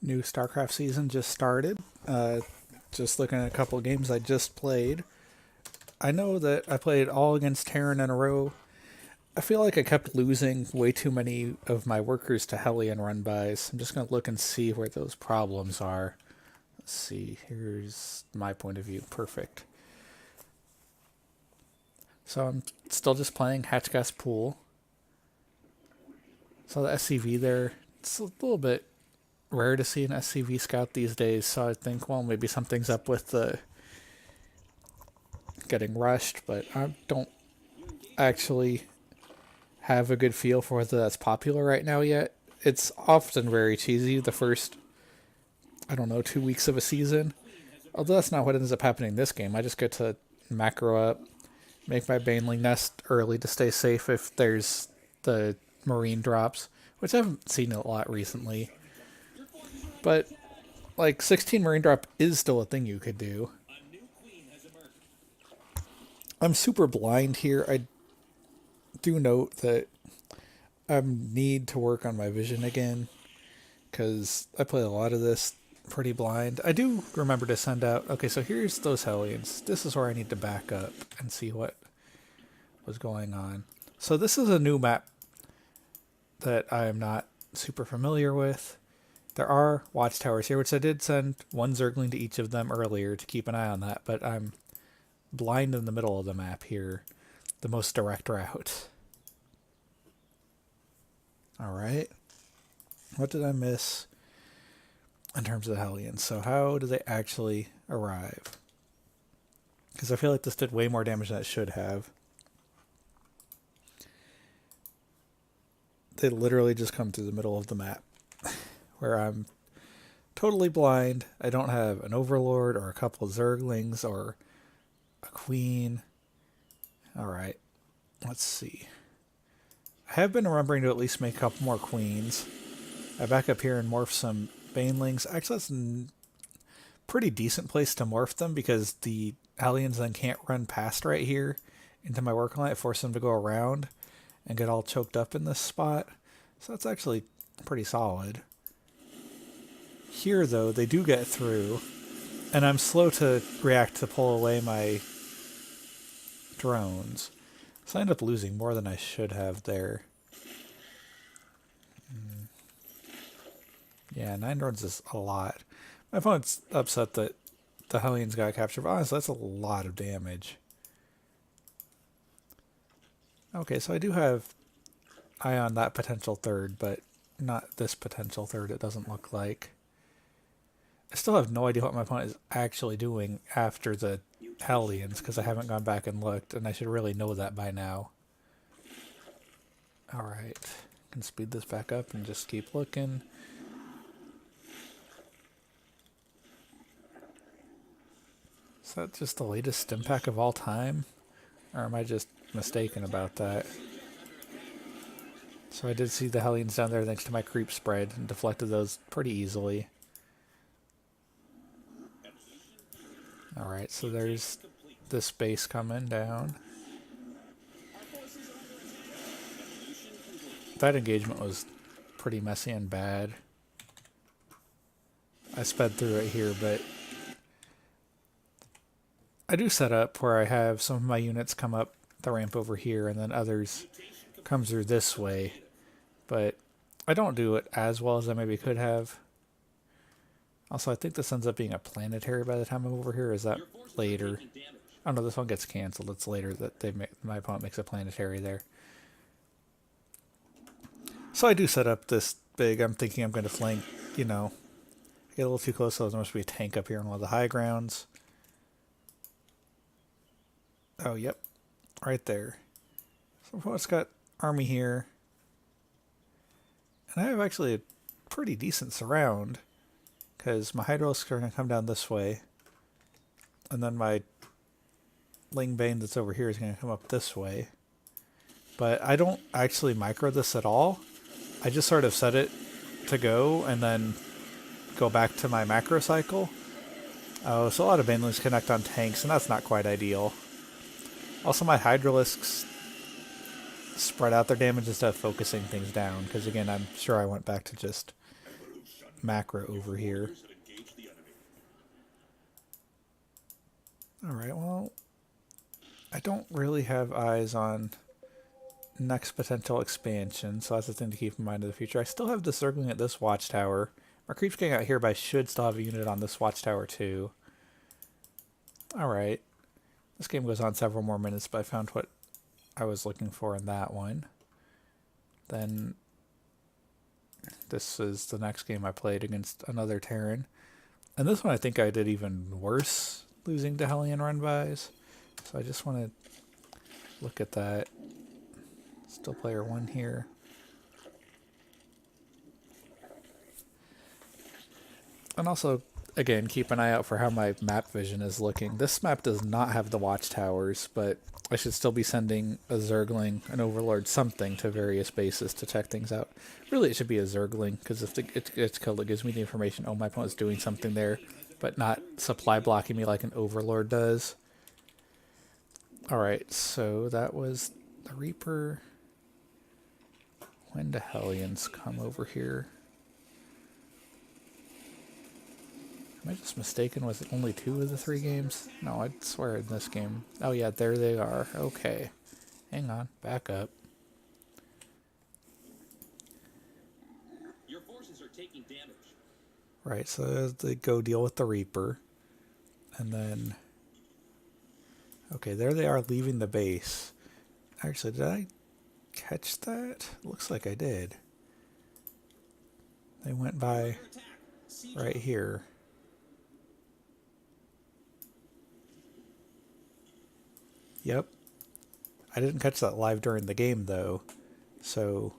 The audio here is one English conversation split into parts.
New Starcraft season just started. Just looking at a couple of games I just played. I know that I played all against Terran in a row. I feel like I kept losing way too many of my workers to Hellion Runbys. I'm just going to look and see where those problems are. Let's see. Here's my point of view. Perfect. So I'm still just playing Hatchgas Pool. So the SCV there, it's a little bit rare to see an SCV scout these days. So I think, well, maybe something's up with the getting rushed, but I don't actually have a good feel for whether that's popular right now yet. It's often very cheesy the first, I don't know, 2 weeks of a season. Although that's not what ends up happening in this game. I just get to macro up, make my Baneling nest early to stay safe if there's the marine drops, which I haven't seen a lot recently. But like 16 marine drop is still a thing you could do. I'm super blind here. I do note that I need to work on my vision again because I play a lot of this pretty blind. I do remember to send out. Okay, so here's those Hellions. This is where I need to back up and see what was going on. So this is a new map that I am not super familiar with. There are watchtowers here, which I did send one Zergling to each of them earlier to keep an eye on that, but I'm blind in the middle of the map here, the most direct route. Alright. What did I miss in terms of the Hellions? So how do they actually arrive? Because I feel like this did way more damage than it should have. They literally just come through the middle of the map, where I'm totally blind. I don't have an Overlord or a couple of Zerglings or a Queen. Alright, let's see. I have been remembering to at least make a couple more Queens. I back up here and morph some Banelings. Actually, that's a pretty decent place to morph them because the Hellions then can't run past right here into my work line. It forces them to go around and get all choked up in this spot. So that's actually pretty solid. Here, though, they do get through, and I'm slow to react to pull away my drones. So I end up losing more than I should have there. Yeah, 9 drones is a lot. My opponent's upset that the Hellions got captured, but honestly, that's a lot of damage. Okay, so I do have eye on that potential third, but not this potential third, it doesn't look like. I still have no idea what my opponent is actually doing after the Hellions, because I haven't gone back and looked, and I should really know that by now. Alright, can speed this back up and just keep looking. Is that just the latest stim pack of all time? Or am I just mistaken about that? So I did see the Hellions down there thanks to my creep spread and deflected those pretty easily. Alright, so there's this base coming down. That engagement was pretty messy and bad. I sped through it here, but I do set up where I have some of my units come up the ramp over here and then others come through this way. But I don't do it as well as I maybe could have. Also, I think this ends up being a planetary by the time I'm over here. Is that later? Oh no, this one gets canceled. It's later that my opponent makes a planetary there. So I do set up this big. I'm thinking I'm going to flank, you know, get a little too close, so there must be a tank up here on one of the high grounds. Oh, yep. Right there. So it's got army here. And I have actually a pretty decent surround, because my Hydralisks are going to come down this way. And then my Lingbane that's over here is going to come up this way. But I don't actually micro this at all. I just sort of set it to go and then go back to my macro cycle. Oh, so a lot of Banelings connect on tanks, and that's not quite ideal. Also, my Hydralisks spread out their damage instead of focusing things down, because again, I'm sure I went back to just macro over here. Alright, well, I don't really have eyes on next potential expansion, so that's a thing to keep in mind in the future. I still have the circling at this watchtower. My creep's getting out here, but I should still have a unit on this watchtower too. Alright. This game goes on several more minutes, but I found what I was looking for in that one. Then this is the next game I played against another Terran. And this one I think I did even worse, losing to Hellion Runbys. So I just want to look at that. Still player 1 here. And also, again, keep an eye out for how my map vision is looking. This map does not have the watchtowers, but I should still be sending a Zergling, an Overlord, something to various bases to check things out. Really, it should be a Zergling, because if it gets killed, it gives me the information, oh, my opponent's doing something there, but not supply blocking me like an Overlord does. Alright, so that was the Reaper. When do Hellions come over here? Am I just mistaken? Was it only 2 of the 3 games? No, I'd swear in this game. Oh yeah, there they are. Okay. Hang on. Back up. Your forces are taking damage. Right, so they go deal with the Reaper. And then... Okay, there they are leaving the base. Actually, did I catch that? Looks like I did. They went by right here. Yep. I didn't catch that live during the game, though. So,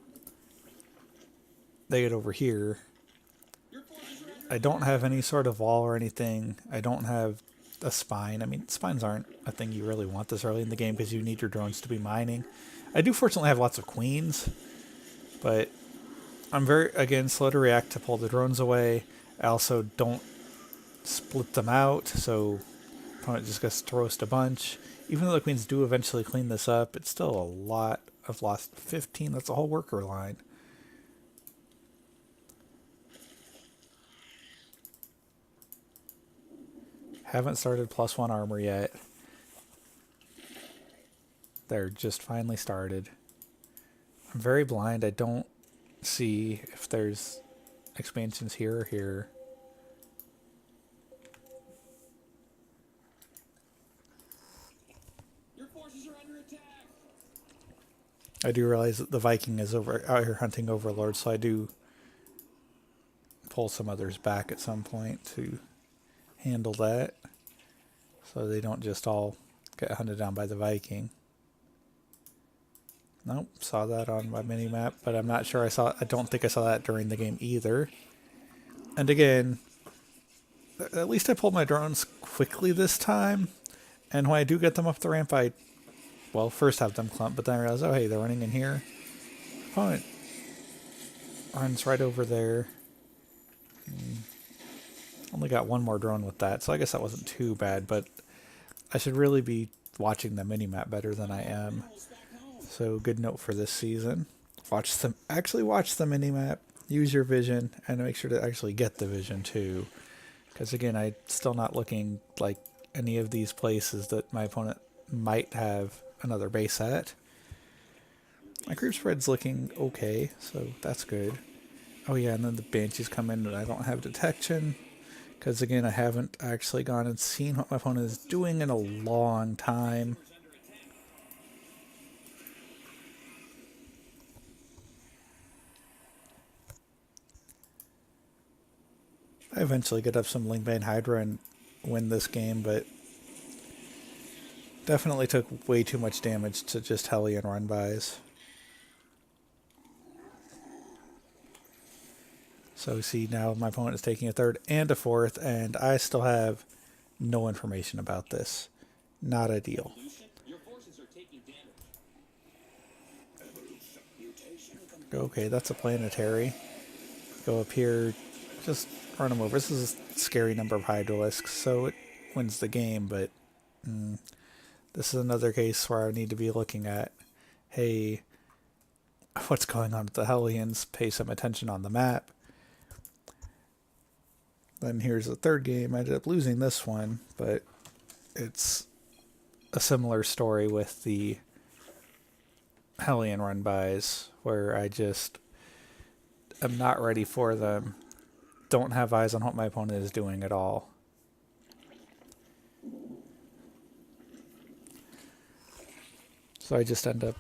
they get over here. I don't have any sort of wall or anything. I don't have a spine. I mean, spines aren't a thing you really want this early in the game because you need your drones to be mining. I do fortunately have lots of queens, but I'm very, again, slow to react to pull the drones away. I also don't split them out, so opponent just gets to roast a bunch. Even though the queens do eventually clean this up, it's still a lot. I've lost 15. That's a whole worker line. Haven't started +1 armor yet. They're just finally started. I'm very blind. I don't see if there's expansions here or here. I do realize that the Viking is out here hunting Overlord, so I do pull some others back at some point to handle that, so they don't just all get hunted down by the Viking. Nope, saw that on my mini-map, but I'm not sure I don't think I saw that during the game either. And again, at least I pulled my drones quickly this time, and when I do get them up the ramp, I first have them clump, but then I realize, oh hey, they're running in here. Opponent runs right over there. Only got one more drone with that, so I guess that wasn't too bad, but I should really be watching the minimap better than I am. So good note for this season. Actually watch the minimap, use your vision, and make sure to actually get the vision too. Because again, I'm still not looking like any of these places that my opponent might have another base at. My creep spread's looking okay, so that's good. Oh yeah, and then the Banshees come in and I don't have detection. Because again, I haven't actually gone and seen what my opponent is doing in a long time. I eventually get up some Lingbane Hydra and win this game, but definitely took way too much damage to just Hellion Runbys. So see, now my opponent is taking a third and a fourth, and I still have no information about this. Not ideal. Okay, that's a planetary. Go up here, just run them over. This is a scary number of Hydralisks, so it wins the game, but this is another case where I need to be looking at, hey, what's going on with the Hellions? Pay some attention on the map. Then here's the third game. I ended up losing this one, but it's a similar story with the Hellion Runbys, where I just am not ready for them. Don't have eyes on what my opponent is doing at all. So I just end up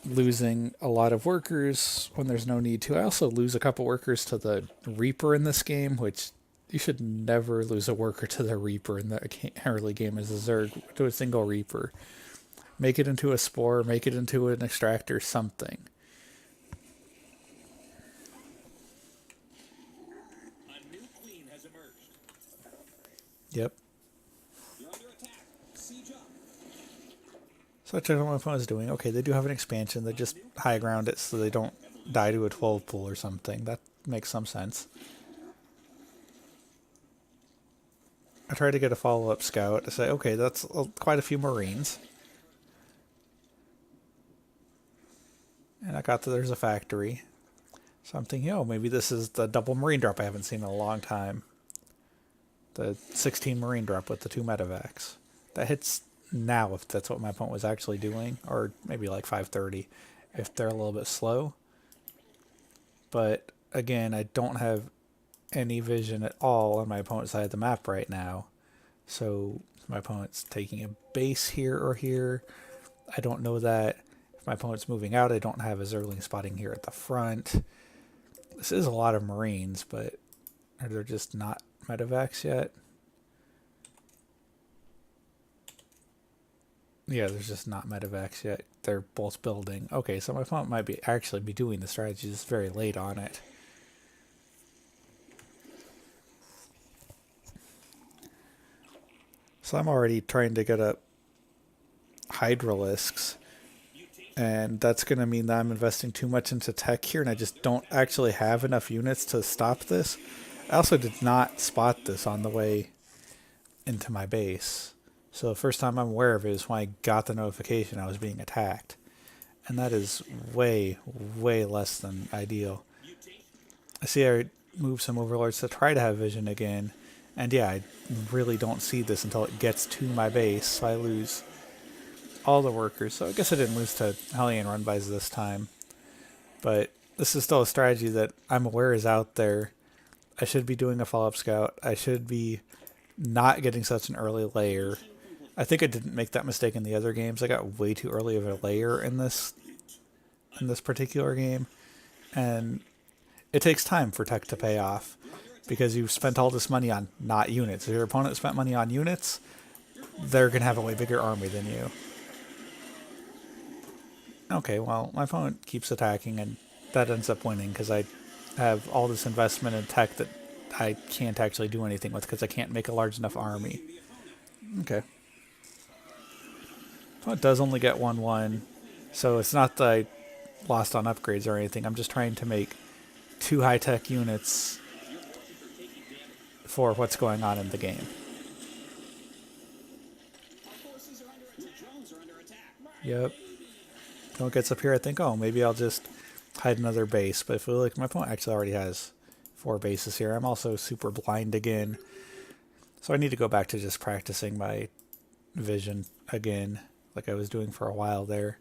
losing a lot of workers when there's no need to. I also lose a couple workers to the Reaper in this game, which you should never lose a worker to the Reaper in the early game as a Zerg, to a single Reaper. Make it into a Spore, make it into an Extractor, something. A new queen has emerged. Yep. You're under attack. Siege up. So I checked what my opponent's doing. Okay, they do have an expansion. They just high ground it so they don't die to a 12 pool or something. That makes some sense. I tried to get a follow-up scout to say, okay, that's quite a few Marines. And I got that there's a factory. So I'm thinking, oh, maybe this is the double Marine drop I haven't seen in a long time. The 16 Marine drop with the 2 medevacs. That hits now if that's what my opponent was actually doing. Or maybe like 530 if they're a little bit slow. But again, I don't have any vision at all on my opponent's side of the map right now. So my opponent's taking a base here or here. I don't know that. If my opponent's moving out, I don't have a Zergling spotting here at the front. This is a lot of Marines, but are there just not medevacs yet? Yeah, there's just not medevacs yet. They're both building. Okay, so my opponent might be actually be doing the strategy just very late on it. So I'm already trying to get up Hydralisks, and that's going to mean that I'm investing too much into tech here, and I just don't actually have enough units to stop this. I also did not spot this on the way into my base. So the first time I'm aware of it is when I got the notification I was being attacked. And that is way, way less than ideal. I see I moved some overlords to try to have vision again. And yeah, I really don't see this until it gets to my base. So I lose all the workers. So I guess I didn't lose to Hellion Runbys this time. But this is still a strategy that I'm aware is out there. I should be doing a follow-up scout. I should be not getting such an early layer. I think I didn't make that mistake in the other games. I got way too early of a layer in this particular game. And it takes time for tech to pay off, because you've spent all this money on not units. If your opponent spent money on units, they're going to have a way bigger army than you. Okay, well, my opponent keeps attacking, and that ends up winning, because I have all this investment in tech that I can't actually do anything with, because I can't make a large enough army. Okay. Well, it does only get 1-1, so it's not that I lost on upgrades or anything. I'm just trying to make 2 high-tech units for what's going on in the game. Yep. When it gets up here, I think, oh, maybe I'll just hide another base. But if we look, my opponent actually already has 4 bases here. I'm also super blind again. So I need to go back to just practicing my vision again, like I was doing for a while there.